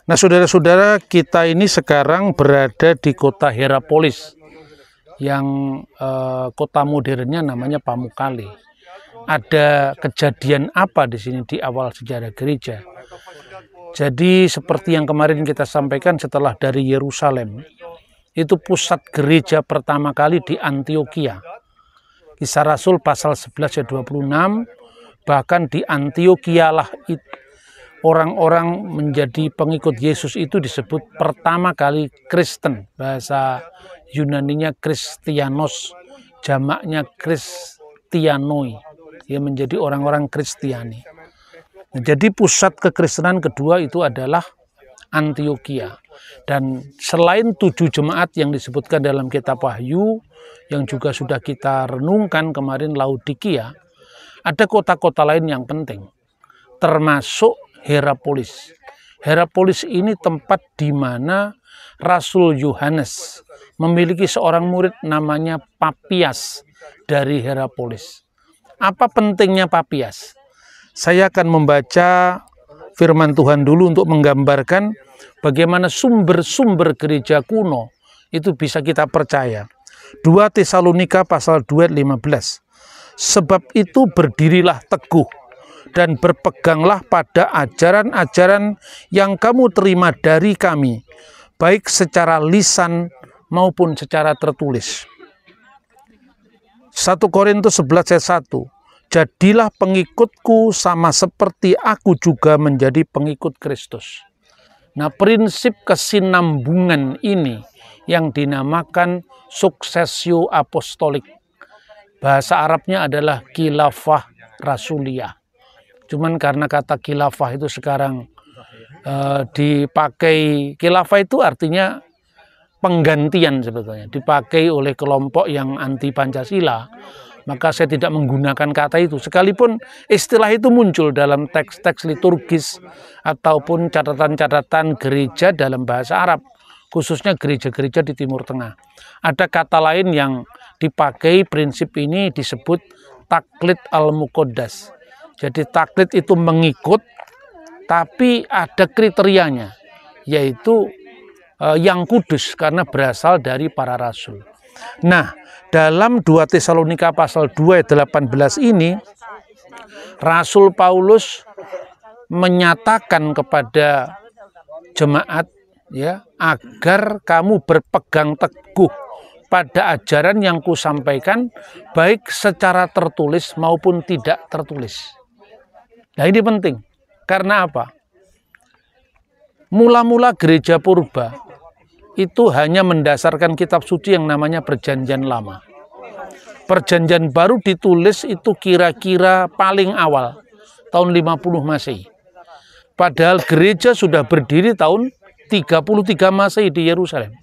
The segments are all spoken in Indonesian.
Nah, saudara-saudara, kita ini sekarang berada di kota Hierapolis, yang kota modernnya namanya Pamukkale. Ada kejadian apa di sini di awal sejarah gereja? Jadi seperti yang kemarin kita sampaikan, setelah dari Yerusalem, itu pusat gereja pertama kali di Antioquia. Kisah Rasul pasal 11 ayat 26, bahkan di Antioquia lah orang-orang menjadi pengikut Yesus itu disebut pertama kali Kristen. Bahasa Yunaninya Kristianos, jamaknya Kristianoi, ya, menjadi orang-orang Kristiani. Nah, jadi pusat kekristenan kedua itu adalah Antioquia. Dan selain 7 jemaat yang disebutkan dalam kitab Wahyu, yang juga sudah kita renungkan kemarin, Laodikia, ada kota-kota lain yang penting, termasuk Hierapolis. Hierapolis ini tempat di mana Rasul Yohanes memiliki seorang murid namanya Papias dari Hierapolis. Apa pentingnya Papias? Saya akan membaca firman Tuhan dulu untuk menggambarkan bagaimana sumber-sumber gereja kuno itu bisa kita percaya. 2 Tesalonika pasal 2 ayat 15. Sebab itu berdirilah teguh dan berpeganglah pada ajaran-ajaran yang kamu terima dari kami, baik secara lisan maupun secara tertulis. 1 Korintus 11 ayat 1. Jadilah pengikutku sama seperti aku juga menjadi pengikut Kristus. Nah, prinsip kesinambungan ini yang dinamakan successio apostolik. Bahasa Arabnya adalah khilafah rasuliyah. Cuman karena kata khilafah itu sekarang dipakai, khilafah itu artinya penggantian sebetulnya, dipakai oleh kelompok yang anti Pancasila, maka saya tidak menggunakan kata itu. Sekalipun istilah itu muncul dalam teks-teks liturgis ataupun catatan-catatan gereja dalam bahasa Arab, khususnya gereja-gereja di Timur Tengah. Ada kata lain yang dipakai, prinsip ini disebut taklid al-muqaddas. Jadi taklid itu mengikut, tapi ada kriterianya, yaitu yang kudus karena berasal dari para rasul. Nah, dalam 2 Tesalonika pasal 2 ayat 18 ini, Rasul Paulus menyatakan kepada jemaat, ya, agar kamu berpegang teguh pada ajaran yang kusampaikan, baik secara tertulis maupun tidak tertulis. Nah, ini penting. Karena apa? Mula-mula gereja purba itu hanya mendasarkan kitab suci yang namanya Perjanjian Lama. Perjanjian Baru ditulis itu kira-kira paling awal, tahun 50 Masehi. Padahal gereja sudah berdiri tahun 33 Masehi di Yerusalem.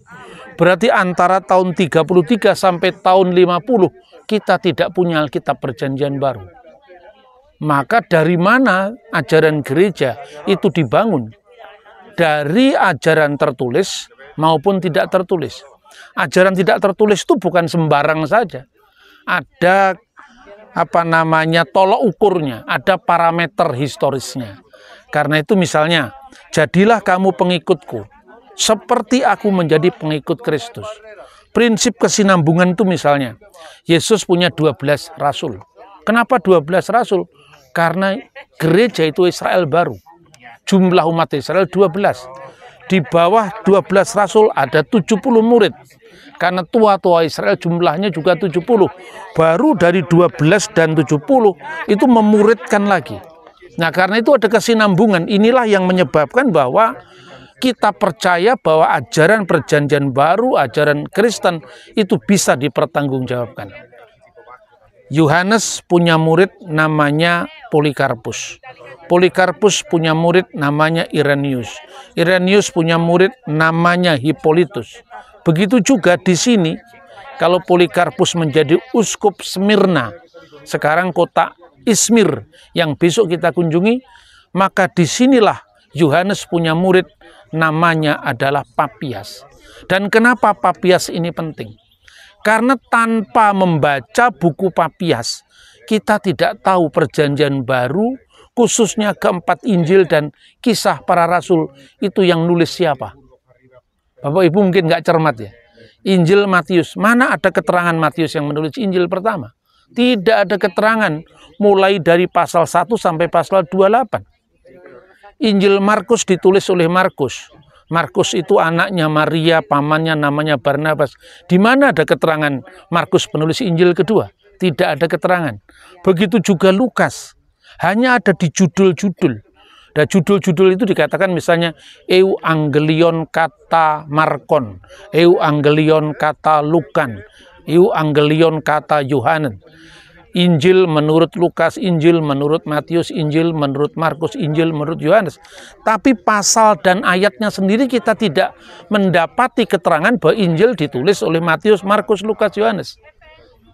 Berarti antara tahun 33 sampai tahun 50 kita tidak punya Alkitab Perjanjian Baru. Maka dari mana ajaran gereja itu dibangun? Dari ajaran tertulis maupun tidak tertulis. Ajaran tidak tertulis itu bukan sembarang saja. Ada tolok ukurnya, ada parameter historisnya. Karena itu misalnya, jadilah kamu pengikutku seperti aku menjadi pengikut Kristus. Prinsip kesinambungan itu misalnya, Yesus punya 12 rasul. Kenapa 12 rasul? Karena gereja itu Israel baru. Jumlah umat Israel 12. Di bawah 12 rasul ada 70 murid. Karena tua-tua Israel jumlahnya juga 70. Baru dari 12 dan 70 itu memuridkan lagi. Nah, karena itu ada kesinambungan. Inilah yang menyebabkan bahwa kita percaya bahwa ajaran Perjanjian Baru, ajaran Kristen itu bisa dipertanggungjawabkan. Yohanes punya murid namanya Polikarpus. Polikarpus punya murid namanya Irenaeus. Irenaeus punya murid namanya Hippolytus. Begitu juga di sini, kalau Polikarpus menjadi uskup Smyrna, sekarang kota Izmir yang besok kita kunjungi, maka disinilah Yohanes punya murid namanya adalah Papias. Dan kenapa Papias ini penting? Karena tanpa membaca buku Papias, kita tidak tahu Perjanjian Baru khususnya keempat Injil dan kisah para rasul, itu yang nulis siapa? Bapak Ibu mungkin nggak cermat ya. Injil Matius, mana ada keterangan Matius yang menulis Injil pertama? Tidak ada keterangan, mulai dari pasal 1 sampai pasal 28. Injil Markus ditulis oleh Markus. Markus itu anaknya Maria, pamannya namanya Barnabas. Di mana ada keterangan Markus penulis Injil kedua? Tidak ada keterangan. Begitu juga Lukas. Hanya ada di judul-judul. Dan judul-judul itu dikatakan misalnya Euangelion kata Markon, Euangelion kata Lukan, Euangelion kata Yohanes. Injil menurut Lukas, Injil menurut Matius, Injil menurut Markus, Injil menurut Yohanes. Tapi pasal dan ayatnya sendiri kita tidak mendapati keterangan bahwa Injil ditulis oleh Matius, Markus, Lukas, Yohanes.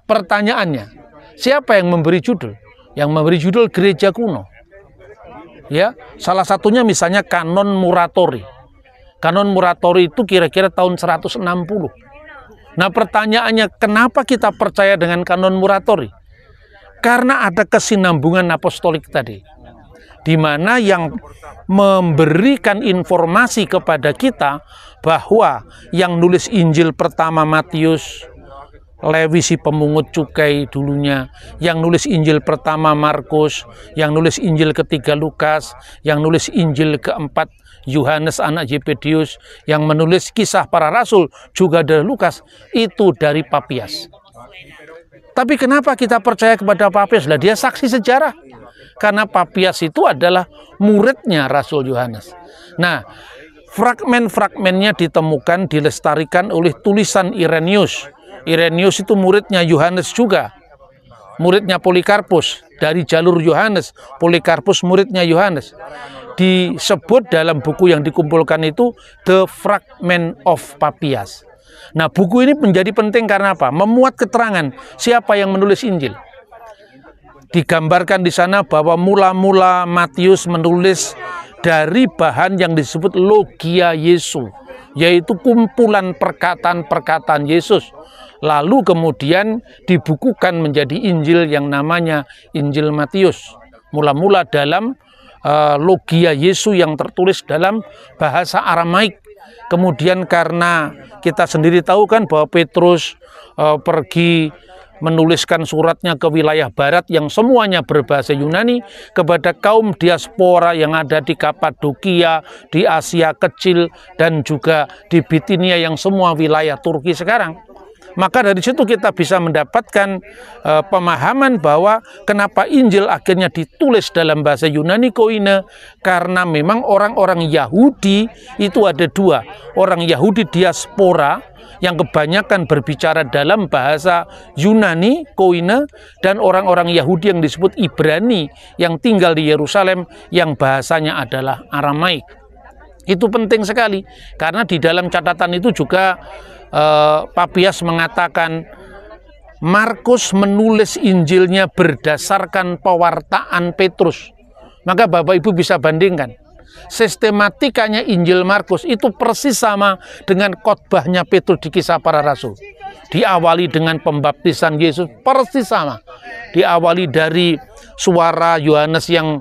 Pertanyaannya, siapa yang memberi judul? Yang memberi judul gereja kuno. Ya, salah satunya misalnya Kanon Muratori. Kanon Muratori itu kira-kira tahun 160. Nah, pertanyaannya, kenapa kita percaya dengan Kanon Muratori? Karena ada kesinambungan apostolik tadi, di mana yang memberikan informasi kepada kita bahwa yang nulis Injil pertama Matius, Lewi si pemungut cukai dulunya, yang nulis Injil pertama Markus, yang nulis Injil ketiga Lukas, yang nulis Injil keempat Yohanes anak Zebedius, yang menulis kisah para rasul juga dari Lukas, itu dari Papias. Tapi kenapa kita percaya kepada Papias? Lah, dia saksi sejarah. Karena Papias itu adalah muridnya Rasul Yohanes. Nah, fragmen-fragmennya ditemukan, dilestarikan oleh tulisan Irenaeus. Irenaeus itu muridnya Yohanes juga. Muridnya Polikarpus. Dari jalur Yohanes, Polikarpus muridnya Yohanes. Disebut dalam buku yang dikumpulkan itu The Fragment of Papias. Nah, buku ini menjadi penting karena apa? Memuat keterangan siapa yang menulis Injil. Digambarkan di sana bahwa mula-mula Matius menulis dari bahan yang disebut Logia Yesu, yaitu kumpulan perkataan-perkataan Yesus. Lalu kemudian dibukukan menjadi Injil yang namanya Injil Matius. Mula-mula dalam Logia Yesu yang tertulis dalam bahasa Aramaik. Kemudian karena kita sendiri tahu kan bahwa Petrus pergi menuliskan suratnya ke wilayah barat yang semuanya berbahasa Yunani kepada kaum diaspora yang ada di Kapadokia, di Asia Kecil, dan juga di Bitinia yang semua wilayah Turki sekarang. Maka dari situ kita bisa mendapatkan pemahaman bahwa kenapa Injil akhirnya ditulis dalam bahasa Yunani Koine, karena memang orang-orang Yahudi itu ada dua. Orang Yahudi diaspora yang kebanyakan berbicara dalam bahasa Yunani Koine, dan orang-orang Yahudi yang disebut Ibrani yang tinggal di Yerusalem yang bahasanya adalah Aramaik. Itu penting sekali karena di dalam catatan itu juga Papias mengatakan Markus menulis Injilnya berdasarkan pewartaan Petrus. Maka Bapak Ibu bisa bandingkan. Sistematikanya Injil Markus itu persis sama dengan khotbahnya Petrus di Kisah Para Rasul. Diawali dengan pembaptisan Yesus, persis sama. Diawali dari suara Yohanes yang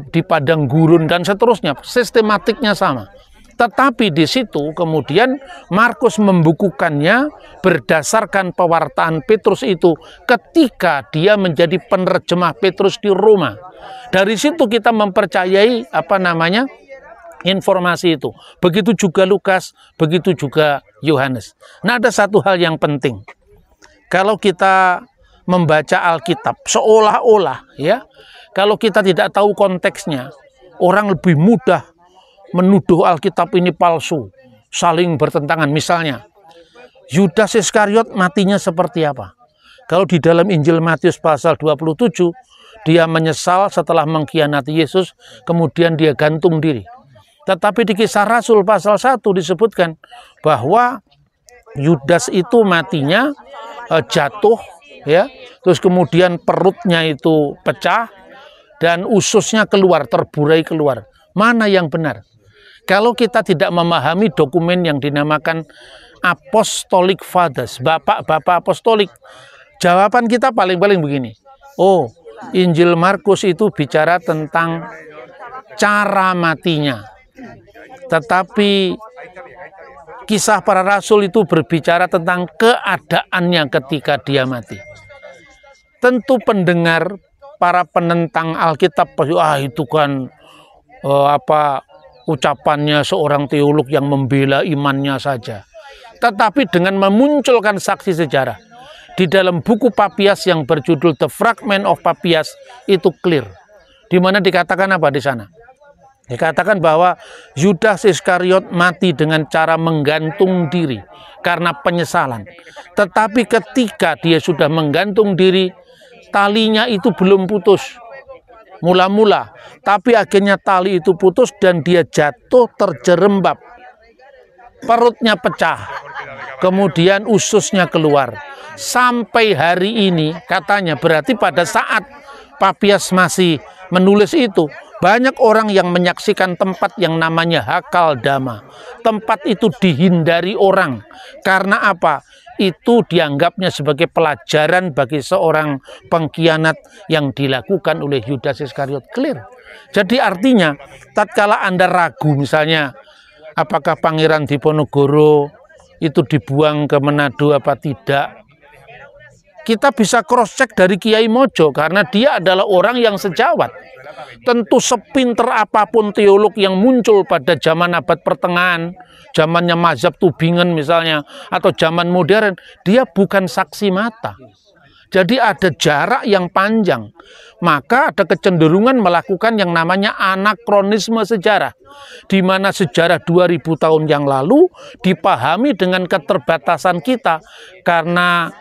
di padang gurun dan seterusnya, sistematiknya sama. Tetapi di situ kemudian Markus membukukannya berdasarkan pewartaan Petrus itu ketika dia menjadi penerjemah Petrus di Roma. Dari situ kita mempercayai informasi itu. Begitu juga Lukas, begitu juga Yohanes. Nah, ada satu hal yang penting. Kalau kita membaca Alkitab seolah-olah ya, kalau kita tidak tahu konteksnya, orang lebih mudah menuduh Alkitab ini palsu, saling bertentangan. Misalnya, Yudas Iskariot matinya seperti apa? Kalau di dalam Injil Matius pasal 27, dia menyesal setelah mengkhianati Yesus, kemudian dia gantung diri. Tetapi di Kisah Rasul pasal 1 disebutkan bahwa Yudas itu matinya jatuh, ya, terus kemudian perutnya itu pecah dan ususnya keluar, terburai keluar. Mana yang benar? Kalau kita tidak memahami dokumen yang dinamakan Apostolic Fathers, bapak-bapak apostolik, jawaban kita paling-paling begini. Oh, Injil Markus itu bicara tentang cara matinya. Tetapi kisah para rasul itu berbicara tentang keadaannya ketika dia mati. Tentu pendengar, para penentang Alkitab, itu kan ucapannya seorang teolog yang membela imannya saja. Tetapi dengan memunculkan saksi sejarah di dalam buku Papias yang berjudul The Fragment of Papias, itu clear. Di mana dikatakan apa di sana? Dikatakan bahwa Yudas Iskariot mati dengan cara menggantung diri karena penyesalan. Tetapi ketika dia sudah menggantung diri, talinya itu belum putus mula-mula, tapi akhirnya tali itu putus dan dia jatuh terjerembab. Perutnya pecah, kemudian ususnya keluar. Sampai hari ini katanya, berarti pada saat Papias masih menulis itu, banyak orang yang menyaksikan tempat yang namanya Hakaldama. Tempat itu dihindari orang. Karena apa? Itu dianggapnya sebagai pelajaran bagi seorang pengkhianat yang dilakukan oleh Yudas Iskariot. Clear. Jadi artinya, tatkala Anda ragu misalnya, apakah Pangeran Diponegoro itu dibuang ke Manado apa tidak, kita bisa cross check dari Kiai Mojo karena dia adalah orang yang sejawat. Tentu sepinter apapun teolog yang muncul pada zaman abad pertengahan, zamannya mazhab Tubingen misalnya, atau zaman modern, dia bukan saksi mata. Jadi ada jarak yang panjang. Maka ada kecenderungan melakukan yang namanya anakronisme sejarah. Di mana sejarah 2000 tahun yang lalu dipahami dengan keterbatasan kita. Karena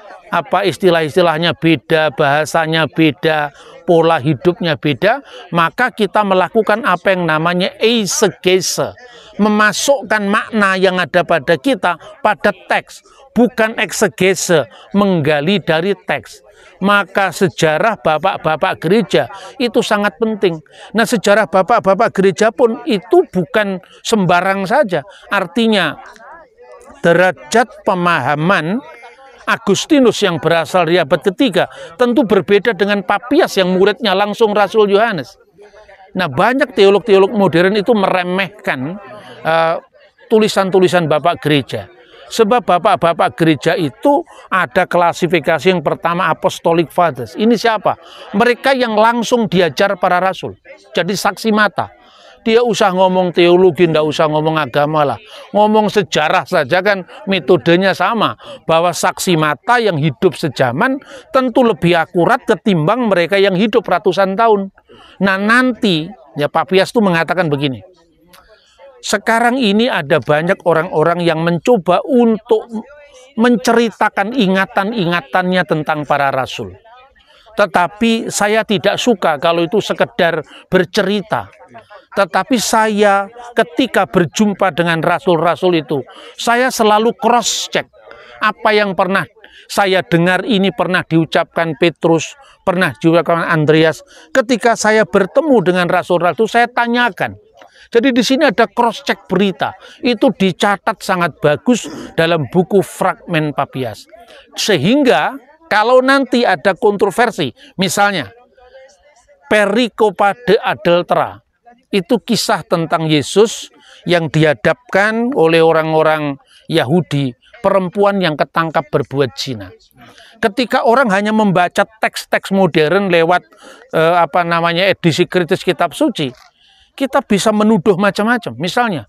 istilah-istilahnya beda, bahasanya beda, pola hidupnya beda, maka kita melakukan apa yang namanya eisegese, memasukkan makna yang ada pada kita pada teks, bukan eksegese, menggali dari teks. Maka sejarah bapak-bapak gereja itu sangat penting. Nah, sejarah bapak-bapak gereja pun itu bukan sembarang saja. Artinya derajat pemahaman Agustinus yang berasal dari abad ketiga tentu berbeda dengan Papias yang muridnya langsung Rasul Yohanes. Nah, banyak teolog-teolog modern itu meremehkan tulisan-tulisan bapak gereja. Sebab bapak-bapak gereja itu ada klasifikasi yang pertama Apostolic Fathers. Ini siapa? Mereka yang langsung diajar para rasul. Jadi saksi mata. Dia usah ngomong teologi, ndak usah ngomong agama lah. Ngomong sejarah saja kan metodenya sama. Bahwa saksi mata yang hidup sejaman tentu lebih akurat ketimbang mereka yang hidup ratusan tahun. Nah nanti, ya Papias itu mengatakan begini. Sekarang ini ada banyak orang-orang yang mencoba untuk menceritakan ingatan-ingatannya tentang para rasul. Tetapi saya tidak suka kalau itu sekedar bercerita. Tetapi saya ketika berjumpa dengan rasul-rasul itu, saya selalu cross-check. Apa yang pernah saya dengar ini pernah diucapkan Petrus, pernah diucapkan Andreas. Ketika saya bertemu dengan rasul-rasul, saya tanyakan. Jadi di sini ada cross-check berita. Itu dicatat sangat bagus dalam buku Fragment Papias. Sehingga kalau nanti ada kontroversi, misalnya Pericopa de Adultera, itu kisah tentang Yesus yang dihadapkan oleh orang-orang Yahudi, perempuan yang ketangkap berbuat zina. Ketika orang hanya membaca teks-teks modern lewat edisi kritis kitab suci, kita bisa menuduh macam-macam. Misalnya,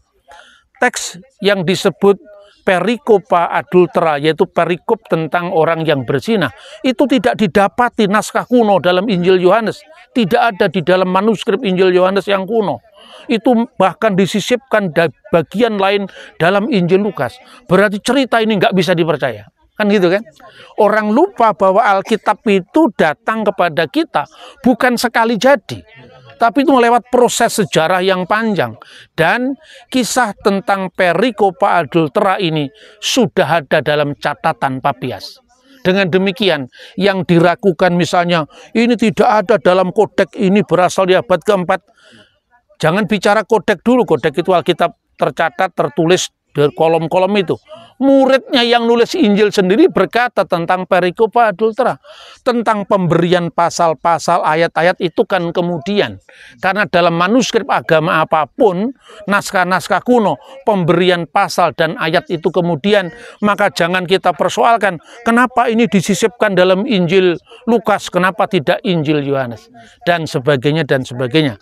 teks yang disebut Pericopa Adultera, yaitu perikop tentang orang yang berzina, itu tidak didapati naskah kuno dalam Injil Yohanes. Tidak ada di dalam manuskrip Injil Yohanes yang kuno. Itu bahkan disisipkan bagian lain dalam Injil Lukas. Berarti cerita ini nggak bisa dipercaya. Kan gitu kan? Orang lupa bahwa Alkitab itu datang kepada kita bukan sekali jadi. Tapi itu melewat proses sejarah yang panjang. Dan kisah tentang Pericopa Adultera ini sudah ada dalam catatan Papias. Dengan demikian, yang diragukan misalnya, ini tidak ada dalam kodek, ini berasal di abad keempat. Jangan bicara kodek dulu. Kodek itu Alkitab tercatat, tertulis dari kolom-kolom itu. Muridnya yang nulis Injil sendiri berkata tentang perikopa adultera, tentang pemberian pasal-pasal ayat-ayat itu kan kemudian. Karena dalam manuskrip agama apapun, naskah-naskah kuno, pemberian pasal dan ayat itu kemudian, maka jangan kita persoalkan kenapa ini disisipkan dalam Injil Lukas, kenapa tidak Injil Yohanes, dan sebagainya dan sebagainya.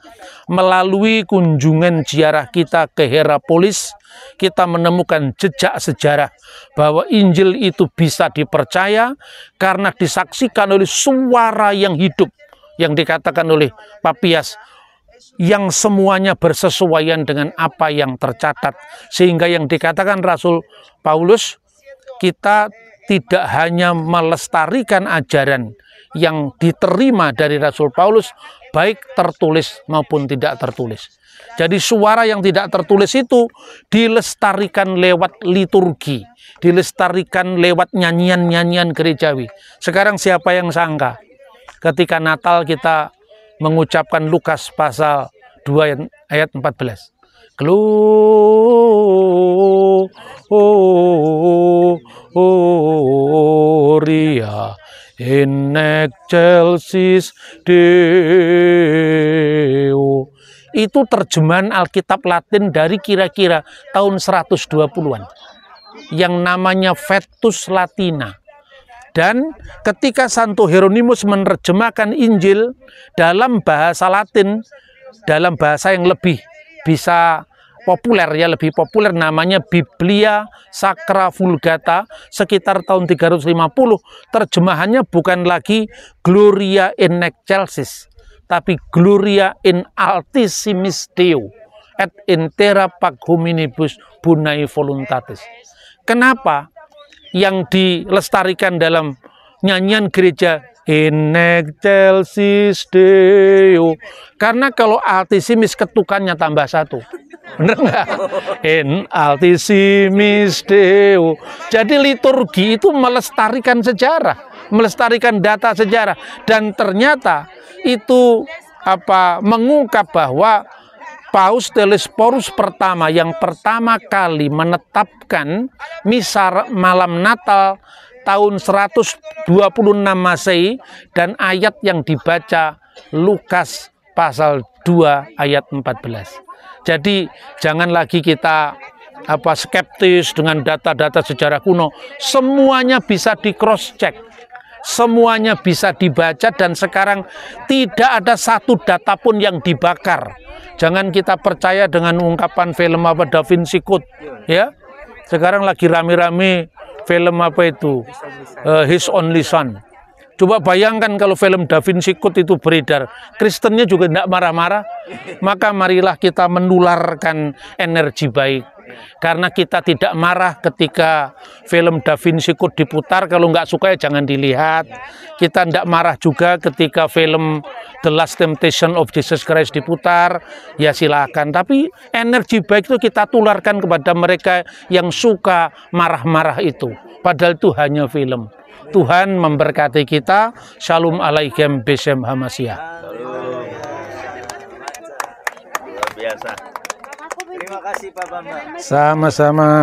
Melalui kunjungan ziarah kita ke Hierapolis, kita menemukan jejak sejarah bahwa Injil itu bisa dipercaya karena disaksikan oleh suara yang hidup yang dikatakan oleh Papias, yang semuanya bersesuaian dengan apa yang tercatat, sehingga yang dikatakan Rasul Paulus, kita tidak hanya melestarikan ajaran yang diterima dari Rasul Paulus, baik tertulis maupun tidak tertulis. Jadi suara yang tidak tertulis itu dilestarikan lewat liturgi, dilestarikan lewat nyanyian-nyanyian gerejawi. Sekarang siapa yang sangka ketika Natal kita mengucapkan Lukas pasal 2 ayat 14. Gloria in excelsis Deo. Itu terjemahan Alkitab Latin dari kira-kira tahun 120-an. Yang namanya Vetus Latina. Dan ketika Santo Hieronymus menerjemahkan Injil dalam bahasa Latin, dalam bahasa yang lebih bisa populer, ya lebih populer, namanya Biblia Sacra Vulgata, sekitar tahun 350, terjemahannya bukan lagi Gloria in excelsis, tapi Gloria in altissimis Deo et in terra pac hominibus bonae voluntatis. Kenapa yang dilestarikan dalam nyanyian gereja in excelsis Deo? Karena kalau altissimis ketukannya tambah 1. Bener nggak? In altissimis Deo. Jadi liturgi itu melestarikan sejarah, melestarikan data sejarah, dan ternyata itu mengungkap bahwa Paus Telesphorus pertama yang pertama kali menetapkan misa malam Natal tahun 126 Masehi, dan ayat yang dibaca Lukas pasal 2 ayat 14. Jadi jangan lagi kita skeptis dengan data-data sejarah kuno. Semuanya bisa di cross check, semuanya bisa dibaca, dan sekarang tidak ada satu data pun yang dibakar. Jangan kita percaya dengan ungkapan film Da Vinci Code, ya. Sekarang lagi rame-rame film His Only Son. Coba bayangkan kalau film Da Vinci Code itu beredar, Kristennya juga tidak marah-marah. Maka marilah kita menularkan energi baik. Karena kita tidak marah ketika film Da Vinci Code diputar. Kalau nggak suka ya jangan dilihat. Kita tidak marah juga ketika film The Last Temptation of Jesus Christ diputar. Ya silakan. Tapi energi baik itu kita tularkan kepada mereka yang suka marah-marah itu. Padahal itu hanya film. Tuhan memberkati kita. Shalom alaikum besem hamasia. Luar biasa. Terima kasih Pak Bambang. Sama-sama.